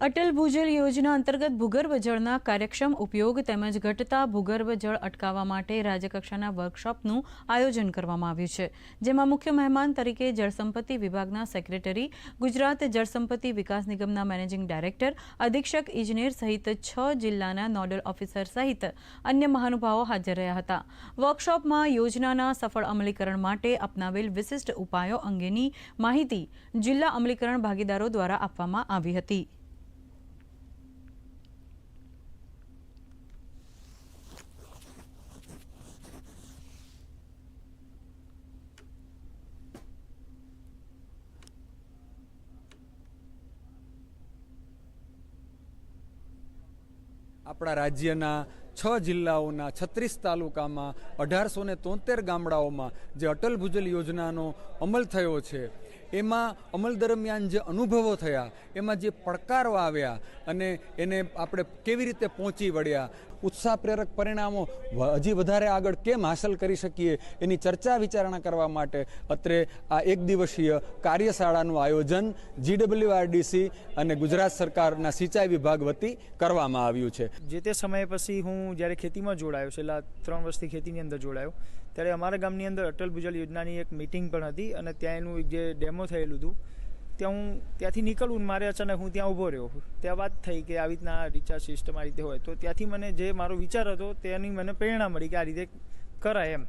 અટલ ભૂજલ યોજના અંતર્ગત ભૂગર્ભ જળના કાર્યક્ષમ ઉપયોગ તેમજ ઘટતા ભૂગર્ભ જળ અટકાવવા માટે રાજ્યકક્ષાના વર્કશોપનું આયોજન કરવામાં આવ્યું છે, જેમાં મુખ્ય મહેમાન તરીકે જળસંપત્તિ વિભાગના સેક્રેટરી, ગુજરાત જળસંપત્તિ વિકાસ નિગમના મેનેજિંગ ડાયરેક્ટર, અધિક્ષક ઇજનેર સહિત 6 જિલ્લાના નોડલ ઓફિસર સહિત અન્ય મહાનુભાવો હાજર રહ્યા હતા. વર્કશોપમાં યોજનાના સફળ અમલીકરણ માટે અપનાવેલ વિશિષ્ટ ઉપાયો અંગેની માહિતી જિલ્લા અમલીકરણ ભાગીદારો દ્વારા આપવામાં આવી હતી. આપણા રાજ્યના 6 જિલ્લાઓના 36 તાલુકામાં 1873 ગામડાઓમાં જે અટલ ભૂજલ યોજનાનો અમલ થયો છે, એમાં અમલ દરમિયાન જે અનુભવો થયા, એમાં જે પડકારો આવ્યા અને એને આપણે કેવી રીતે પહોંચી વળ્યા, ઉત્સાહ પ્રેરક પરિણામો હજી વધારે આગળ કેમ હાંસલ કરી શકીએ, એની ચર્ચા વિચારણા કરવા માટે અત્રે આ એક દિવસીય કાર્યશાળાનું આયોજન GWRDC અને ગુજરાત સરકારના સિંચાઈ વિભાગ વતી કરવામાં આવ્યું છે. જે તે સમય પછી હું જ્યારે ખેતીમાં જોડાયો, છેલ્લા 3 વર્ષથી ખેતીની અંદર જોડાયો, ત્યારે અમારા ગામની અંદર અટલ ભૂજલ યોજનાની એક મિટિંગ પણ હતી અને ત્યાં એનું જે ડેમો થયેલું હતું, ત્યાં હું ત્યાંથી નીકળું ને મારે અચાનક હું ત્યાં ઊભો રહ્યો. ત્યાં વાત થઈ કે આવી રીતના રિચાર્જ સિસ્ટમ આ રીતે હોય, તો ત્યાંથી મને જે મારો વિચાર હતો તેની મને પ્રેરણા મળી કે આ રીતે કરાય એમ.